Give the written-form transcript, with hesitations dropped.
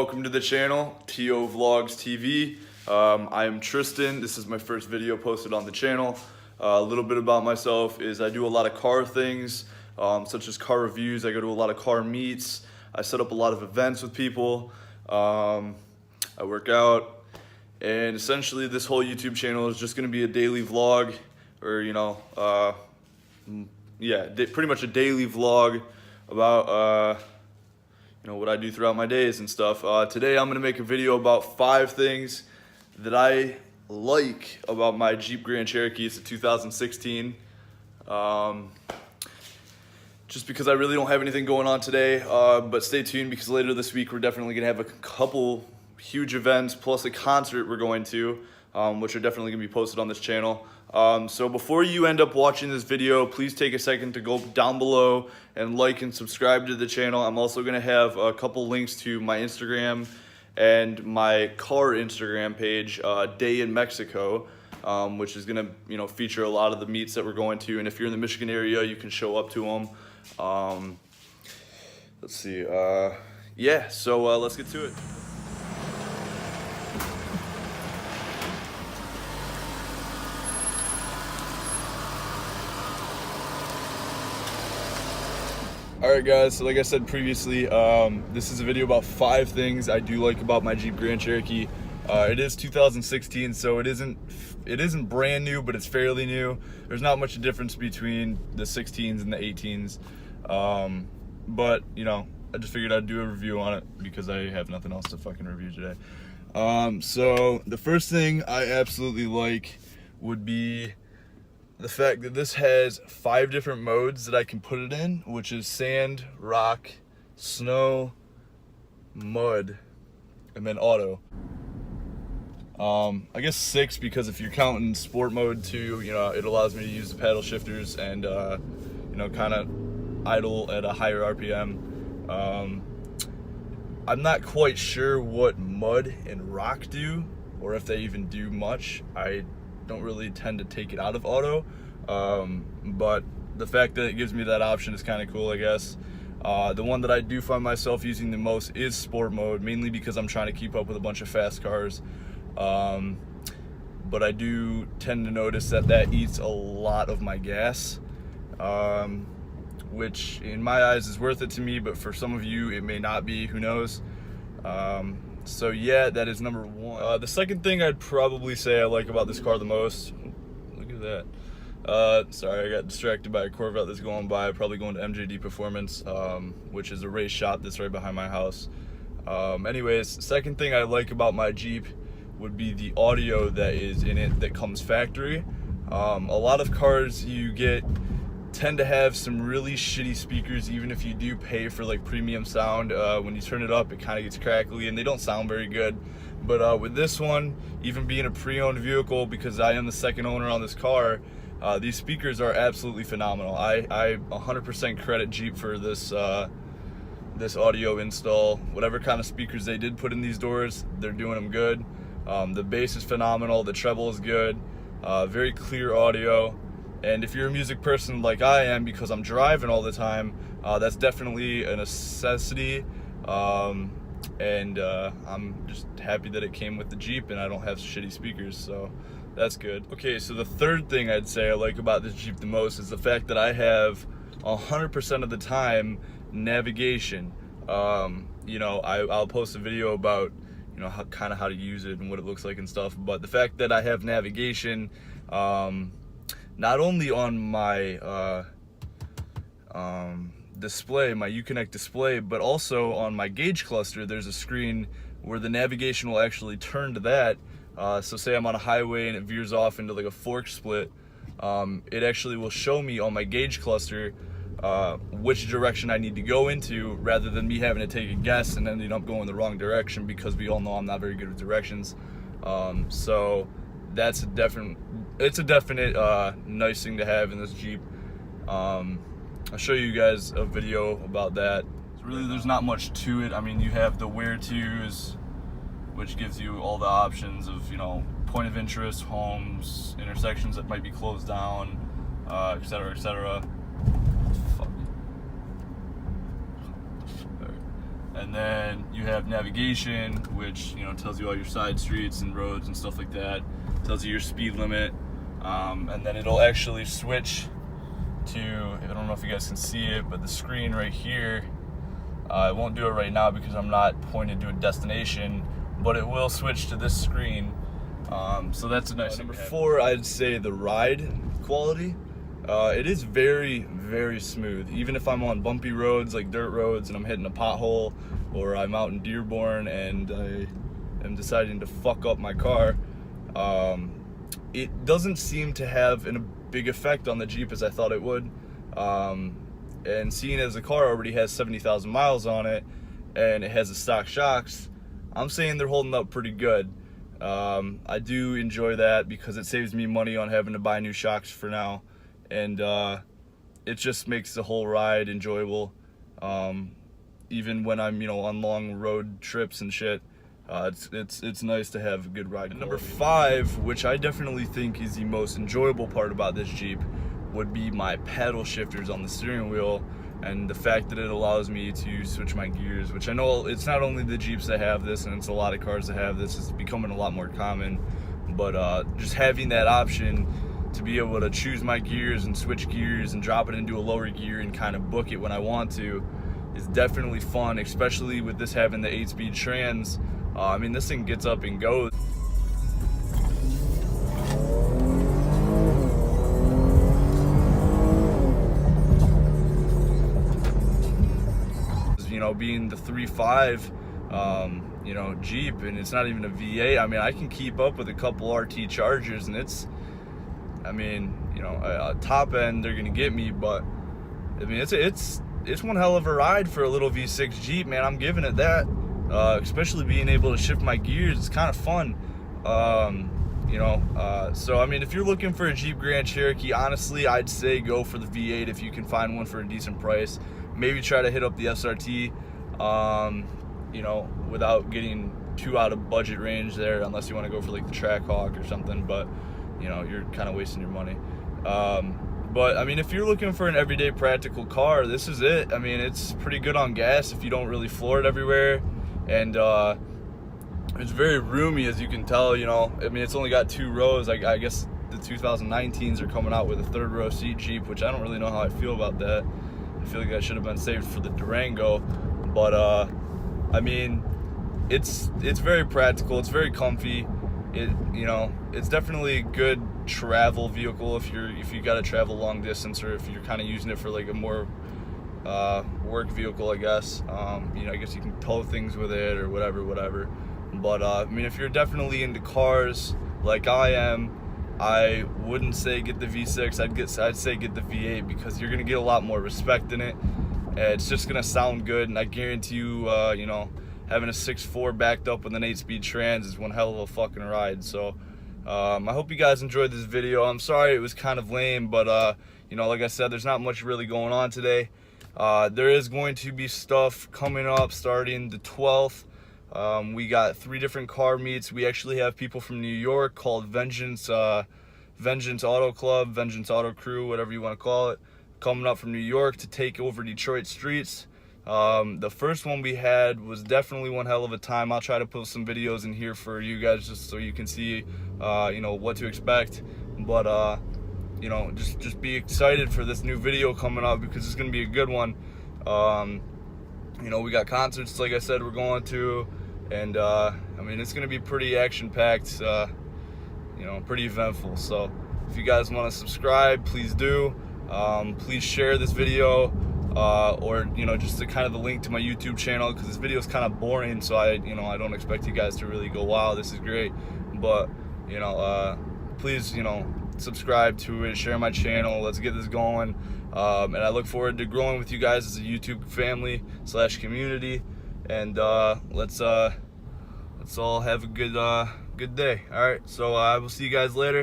welcome to the channel, TO Vlogs TV. I am Tristan. This is my first video posted on the channel. A little bit about myself is I do a lot of car things, such as car reviews. I go to a lot of car meets. I set up a lot of events with people. I work out. And essentially this whole YouTube channel is just going to be a daily vlog, or pretty much a daily vlog about what I do throughout my days and stuff. Today I'm going to make a video about 5 things that I like about my Jeep Grand Cherokee. It's a 2016. Just because I really don't have anything going on today, but stay tuned because later this week we're definitely going to have a couple huge events plus a concert we're going to, which are definitely going to be posted on this channel. So before you end up watching this video, please take a second to go down below and like and subscribe to the channel. I'm also going to have a couple links to my Instagram and my car Instagram page, Day in Mexico, which is going to feature a lot of the meets that we're going to. And if you're in the Michigan area, you can show up to them. Let's see. So let's get to it. Alright guys, so like I said previously, this is a video about 5 things I do like about my Jeep Grand Cherokee. It is 2016, so it isn't brand new, but it's fairly new. There's not much difference between the 16s and the 18s. But, I just figured I'd do a review on it because I have nothing else to fucking review today. So the first thing I absolutely like would be the fact that this has 5 different modes that I can put it in, which is sand, rock, snow, mud, and then auto. I guess 6 because if you're counting sport mode too, it allows me to use the paddle shifters and kind of idle at a higher RPM. I'm not quite sure what mud and rock do, or if they even do much. I don't really tend to take it out of auto, but the fact that it gives me that option is kind of cool, I guess. The one that I do find myself using the most is sport mode, mainly because I'm trying to keep up with a bunch of fast cars. But I do tend to notice that eats a lot of my gas, which in my eyes is worth it to me, but for some of you it may not be, who knows. So yeah, that is number 1. The second thing I'd probably say I like about this car the most, look at that. Sorry, I got distracted by a Corvette that's going by, probably going to MJD Performance, which is a race shop that's right behind my house. Anyways, second thing I like about my Jeep would be the audio that is in it that comes factory. A lot of cars tend to have some really shitty speakers, even if you do pay for like premium sound. When you turn it up, it kind of gets crackly and they don't sound very good. But with this one, even being a pre-owned vehicle, because I am the second owner on this car, these speakers are absolutely phenomenal. I 100% credit Jeep for this this audio install. Whatever kind of speakers they did put in these doors, they're doing them good. The bass is phenomenal, the treble is good, very clear audio. And if you're a music person like I am, because I'm driving all the time, that's definitely a necessity. And I'm just happy that it came with the Jeep and I don't have shitty speakers, so that's good. Okay, so the third thing I'd say I like about this Jeep the most is the fact that I have 100% of the time navigation. I'll post a video about how to use it and what it looks like and stuff, but the fact that I have navigation, not only on my display, my Uconnect display, but also on my gauge cluster, there's a screen where the navigation will actually turn to that. So say I'm on a highway and it veers off into like a fork split, it actually will show me on my gauge cluster which direction I need to go into, rather than me having to take a guess and ending up going the wrong direction, because we all know I'm not very good with directions. So that's a definite nice thing to have in this Jeep. I'll show you guys a video about that. So really there's not much to it. I mean, you have the where to's, which gives you all the options of point of interest, homes, intersections that might be closed down, etc., etc. And then you have navigation, which, you know, tells you all your side streets and roads and stuff like that. Tells you your speed limit. And then it'll actually switch to, I don't know if you guys can see it, but the screen right here, I won't do it right now because I'm not pointed to a destination, but it will switch to this screen. So that's a nice number 4. I'd say the ride quality. It is very, very smooth. Even if I'm on bumpy roads like dirt roads and I'm hitting a pothole, or I'm out in Dearborn and I am deciding to fuck up my car, it doesn't seem to have a big effect on the Jeep as I thought it would. And seeing as the car already has 70,000 miles on it and it has the stock shocks, I'm saying they're holding up pretty good. I do enjoy that because it saves me money on having to buy new shocks for now, and it just makes the whole ride enjoyable. Even when I'm, you know, on long road trips and shit, it's nice to have a good ride. And number 5, which I definitely think is the most enjoyable part about this Jeep, would be my paddle shifters on the steering wheel, and the fact that it allows me to switch my gears, which I know it's not only the Jeeps that have this, and it's a lot of cars that have this. It's becoming a lot more common, but just having that option to be able to choose my gears and switch gears and drop it into a lower gear and kind of book it when I want to is definitely fun, especially with this having the 8-speed trans. I mean, this thing gets up and goes. You know, being the 3.5, you know, Jeep, and it's not even a V8. I mean, I can keep up with a couple RT Chargers, and it's, I mean, you know, top end they're gonna get me, but I mean, it's one hell of a ride for a little V6 Jeep, man. I'm giving it that. Especially being able to shift my gears, it's kind of fun. You know, so I mean, if you're looking for a Jeep Grand Cherokee, honestly, I'd say go for the V8 if you can find one for a decent price. Maybe try to hit up the SRT, you know, without getting too out of budget range there, unless you want to go for like the Trackhawk or something, but you know, you're kind of wasting your money. But I mean, if you're looking for an everyday practical car, this is it. I mean, it's pretty good on gas if you don't really floor it everywhere, and it's very roomy, as you can tell. You know, I mean, it's only got 2 rows. I guess the 2019s are coming out with a 3rd row seat Jeep, which I don't really know how I feel about that. I feel like that should have been saved for the Durango, but I mean, it's very practical. It's very comfy. You know, it's definitely a good travel vehicle if you got to travel long distance, or if you're kind of using it for like a more work vehicle, I guess. You know, I guess you can tow things with it or whatever. But I mean, if you're definitely into cars like I am, I wouldn't say get the V6. I'd say get the V8, because you're gonna get a lot more respect in it. It's just gonna sound good, and I guarantee you, you know, having a 6.4 backed up with an 8-speed trans is one hell of a fucking ride. So I hope you guys enjoyed this video. I'm sorry it was kind of lame, but you know, like I said, there's not much really going on today. There is going to be stuff coming up starting the 12th. We got 3 different car meets. We actually have people from New York called Vengeance Auto Club, Vengeance Auto Crew, whatever you want to call it, coming up from New York to take over Detroit streets. The first one we had was definitely one hell of a time. I'll try to put some videos in here for you guys just so you can see, you know, what to expect. But you know, just be excited for this new video coming up, because it's gonna be a good one. You know, we got concerts, like I said, we're going to, and I mean, it's gonna be pretty action-packed, you know, pretty eventful. So if you guys want to subscribe, please do. Please share this video, or you know, just kind of the link to my YouTube channel, because this video is kind of boring, so I don't expect you guys to really go, wow, this is great. But you know, please, you know, subscribe to it, share my channel, let's get this going. And I look forward to growing with you guys as a YouTube family / community, and let's all have a good day. All right, so I will see you guys later.